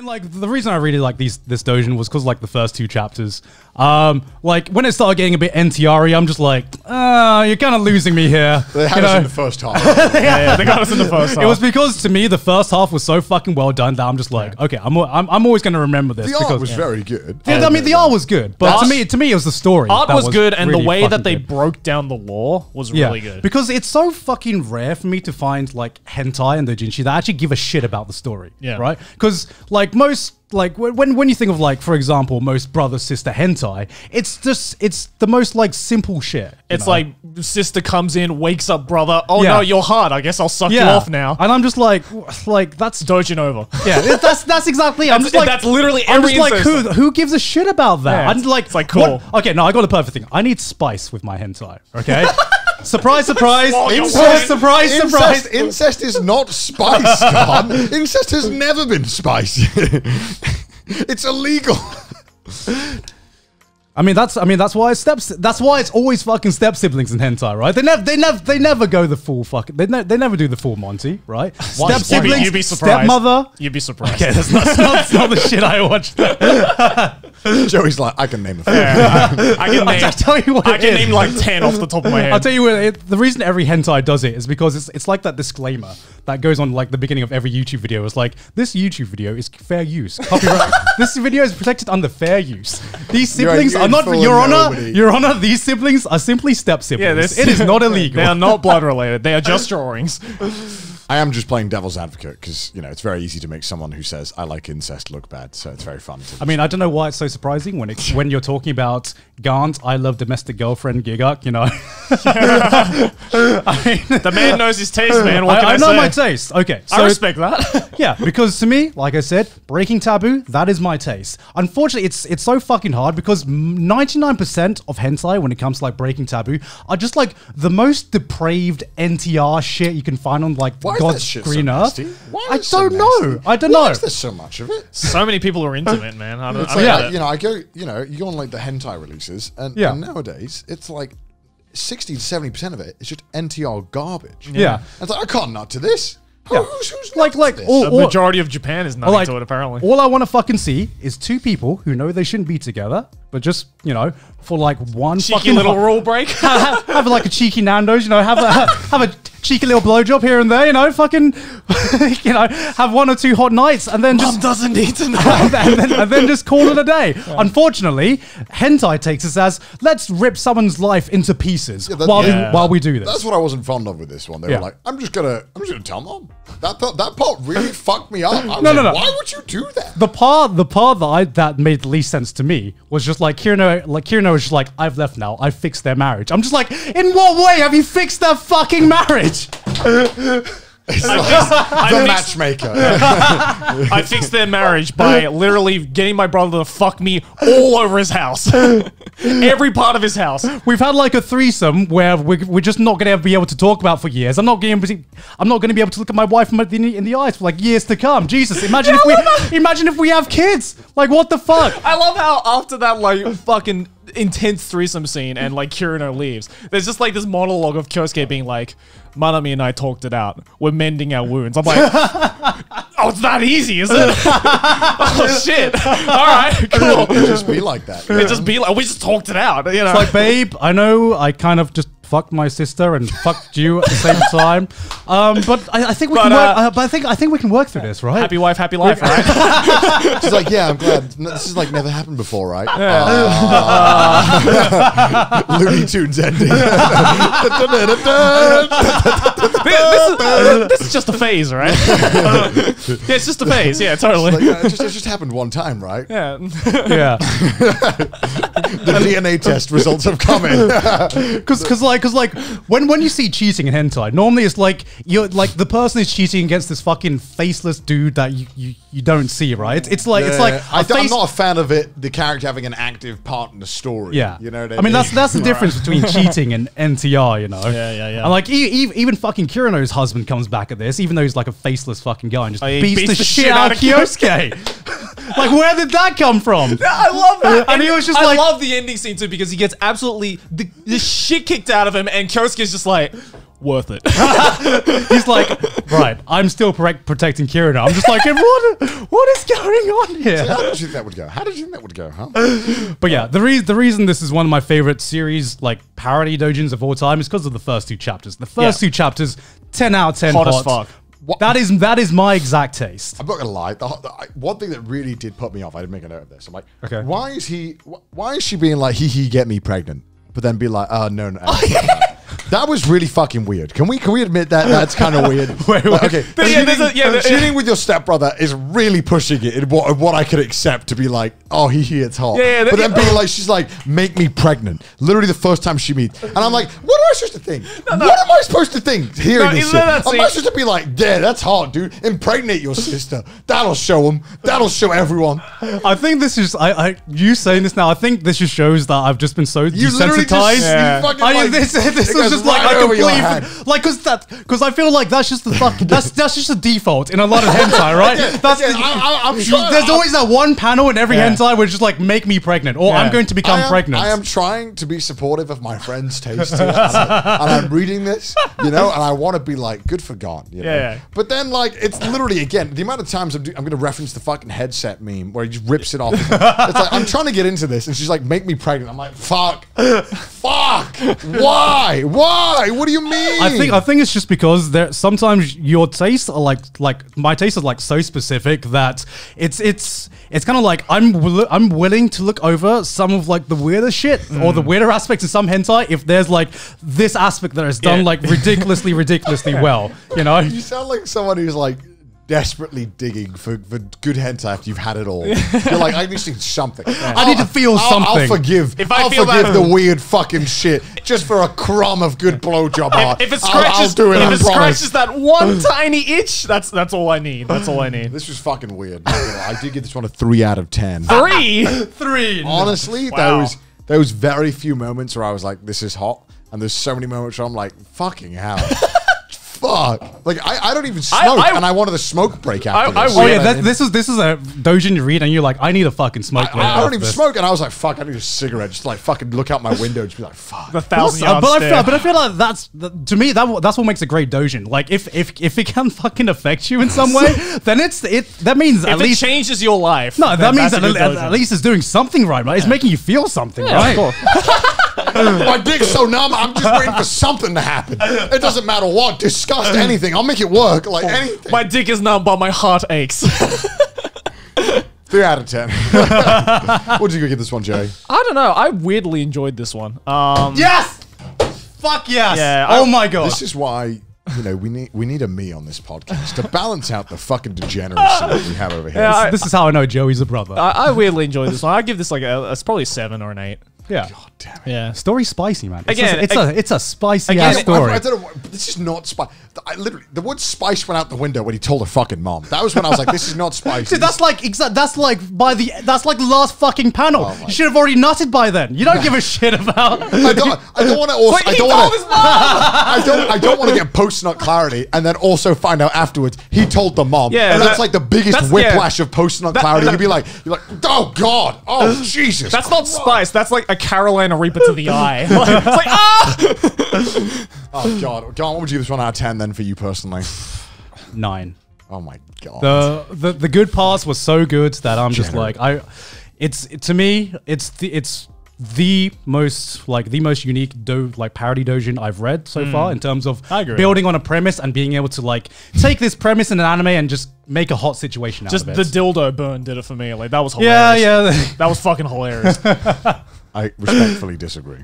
mean, like, the reason I really like this doujin was because, like, the first 2 chapters. Like, when it started getting a bit NTR-y, I'm just like, you're kind of losing me here. They had us in the first half. Yeah, they got us in the first half. It was because, to me, the first half was so fucking well done that I'm just like, okay, I'm always going to remember this. The art was very good. Yeah, I mean, the art was good, but to me, it was the story. Art was good, and really the way that they good. broke down the lore was really good. Because it's so fucking rare for me to find, like, hentai and doujinshi that actually give a shit about the story. Yeah. Right? Because, like, most... Like, when you think of, like, for example, most brother-sister hentai, it's the most, like, simple shit. It's like, sister comes in, wakes up brother, no, you're hard, I guess I'll suck you off now. And I'm just like, that's... Dojin over. Yeah, that's exactly it. I'm just like... That's literally I'm every just like, who gives a shit about that? Yeah, I'm like... it's like, cool. What? Okay, no, I got a perfect thing. I need spice with my hentai, okay? Surprise, surprise. Incest, surprise. Incest is not spice, Garnt. Incest has never been spice. It's illegal. I mean that's why it's always fucking step siblings in hentai, right? They never go the full fucking they never do the full Monty, right? Step siblings, you'd be surprised. stepmother. You'd be surprised. Okay, that's not the shit I watched. Joey's like, I can name a few. I tell you what I it can is. name like 10 off the top of my head. I'll tell you what, the reason every hentai does it is because it's like that disclaimer that goes on like the beginning of every YouTube video. It's like, this YouTube video is fair use. Copyright. This video is protected under fair use. These siblings are not, Your Honor, these siblings are simply step siblings. It is not illegal. They are not blood related. They are just drawings. I am just playing devil's advocate because, you know, it's very easy to make someone who says, I like incest look bad. So it's very fun. I mean, I don't know why it's so surprising when you're talking about Garnt, I love domestic girlfriend, Gigak, you know. I mean, the man knows his taste, man. What can I know say? my taste. Okay. So, I respect that. Yeah, because to me, like I said, breaking taboo, that is my taste. Unfortunately, it's so fucking hard because 99% of hentai, when it comes to like breaking taboo, are just like the most depraved NTR shit you can find on like God's green earth. I don't know. I don't know. Why is there so much of it? So many people are into it, man. I don't you know, you go on like the hentai releases, and nowadays it's like 60 to 70% of it is just NTR garbage. Yeah. And it's like, I can't nut to this. Yeah. Who's like this? The majority of Japan is nothing to it, apparently. All I want to fucking see is 2 people who know they shouldn't be together, but just, you know, for like one cheeky fucking little rule break. have like a cheeky Nando's, you know, have a cheeky little blowjob here and there, you know, fucking, you know, have 1 or 2 hot nights and then Mom doesn't need to know. and then just call it a day. Yeah. Unfortunately, hentai takes us as, let's rip someone's life into pieces while we do this. That's what I wasn't fond of with this one. They were like, I'm just gonna tell Mom. That part really fucked me up. No. Why would you do that? The part that made the least sense to me was just like Kirino was just like, I've left now. I've fixed their marriage. I'm just like, in what way have you fixed their fucking marriage? The matchmaker. I fixed their marriage by literally getting my brother to fuck me all over his house. Every part of his house. We've had like a threesome where we're just not going to be able to talk about for years. I'm not going to be able to look at my wife in the eyes for like years to come. Jesus, imagine if we have kids. Like, what the fuck? I love how after that like fucking intense threesome scene and like Kirino leaves, there's just like this monologue of Kyosuke being like, Manami and I talked it out. We're mending our wounds. I'm like, oh, it's that easy, is it? Oh shit. All right, cool. It just be like that. It just be like, we just talked it out. You know? It's like, babe, I know I kind of just fucked my sister and fucked you at the same time. But I think we can work. But I think we can work through this, right? Happy wife, happy life, right? She's like, yeah, I'm glad. This is like never happened before, right? Looney Tunes ending. This is just a phase, right? Yeah, it's just a phase. Yeah, totally. Like, it just happened one time, right? Yeah. Yeah. The DNA test results have come in. Because when you see cheating in hentai, normally it's like the person is cheating against this fucking faceless dude that you don't see, right? It's like I'm not a fan of it. The character having an active part in the story. Yeah, you know what I mean that's the difference between cheating and NTR, you know. Yeah. And like even fucking Kirino's husband comes back at this, even though he's like a faceless fucking guy and just beats the shit out of Kyosuke. Like, where did that come from? I love that. And he was just I love the ending scene too because he gets absolutely the shit kicked out of him, and Kyosuke's just like, worth it. He's like, right, I'm still protecting Kira now. I'm just like, what is going on here? How did you think that would go? How did you think that would go, huh? But yeah, the reason this is one of my favorite series, like parody dojins of all time, is because of the first 2 chapters. The first 2 chapters, 10 out of 10 Hot as fuck. What? That is my exact taste. I'm not gonna lie. One thing that really did put me off, I didn't make a note of this. I'm like, Okay. why is she being like, he get me pregnant, but then be like, oh no. That was really fucking weird. Can we admit that that's kind of weird? Wait. Okay. Cheating with your stepbrother is really pushing it in what I could accept to be like, oh, it's hot. Yeah, but then being like, she's like, make me pregnant. Literally the first time she meets. And I'm like, what am I supposed to think? What am I supposed to think hearing this shit? Am I supposed to be like, yeah, that's hot, dude. Impregnate your sister. That'll show them. That'll show everyone. I think this is, you saying this now, I think this just shows that I've just been so desensitized. This is just like a complete, like, because I feel like that's just the fucking, that's just the default in a lot of hentai, right? I'm sure there's always that one panel in every hentai where it's just like, make me pregnant, or I'm going to become pregnant. I am trying to be supportive of my friend's taste here, and I'm reading this, and I want to be like, good for Garnt, But then, like, it's literally, again, the amount of times I'm going to reference the fucking headset meme where he just rips it off. It's like, I'm trying to get into this, and she's like, make me pregnant. I'm like, fuck, why? What do you mean? I think it's just because sometimes your tastes are like my tastes are like so specific that it's kind of like I'm willing to look over some of like the weirder shit or the weirder aspects in some hentai if there's like this aspect that is done like ridiculously well, You sound like someone who's like desperately digging for good hentai after you've had it all. You're like, I need to see something. I need to feel something. I'll forgive the weird fucking shit just for a crumb of good blowjob art. If it scratches that one tiny itch, that's all I need. That's all I need. This was fucking weird. I did give this one a 3 out of 10. 3? Honestly, wow. there was very few moments where I was like, this is hot. And there's so many moments where I'm like, fucking hell. Fuck. Like, I don't even smoke, and I wanted a smoke break after this. This is a dojin you read, and you're like, I need a fucking smoke break. I don't even smoke, and I was like, fuck, I need a cigarette. Just like fucking look out my window and just be like, fuck. The 1,000-yard stare. But I feel like to me, that's what makes a great dojin. Like, if it can fucking affect you in some way, then that means at least it changes your life. No, that means at least it's doing something right, right? It's making you feel something, right? My dick's so numb, I'm just waiting for something to happen. It doesn't matter what. Disgust anything. I'll make it work. Like anything. My dick is numb, but my heart aches. 3 out of 10. What did you give this one, Jay? I don't know. I weirdly enjoyed this one. Yes! Fuck yes! Yeah, oh my god. This is why... we need a me on this podcast to balance out the fucking degeneracy that we have over here. Yeah, this is how I know Joey's a brother. I weirdly enjoyed this one. I give this like it's probably a 7 or an 8. Yeah. God damn it. Yeah. Story's spicy, man. It's a spicy ass story. I don't know. This is not spicy. Literally, the word spice went out the window when he told her fucking mom. That was when I was like, this is not spicy. Dude, that's like the last fucking panel. Oh, you should have already nutted by then. You don't give a shit about. I don't want to also. I don't want to get post nut clarity and then also find out afterwards he told the mom. Yeah, and that's like the biggest whiplash of post nut clarity. You're like, oh god, oh Jesus. That's not spice. That's like a Carolina Reaper to the eye. It's like Oh god, what would you give this 1 out of 10 then for you personally? 9. Oh my god. The good parts were so good that I'm just like it's the most unique parody dojin I've read so far in terms of building on a premise and being able to like take this premise in an anime and just make a hot situation out of it. Just the dildo burn did it for me. Like that was hilarious. Yeah. That was fucking hilarious. I respectfully disagree.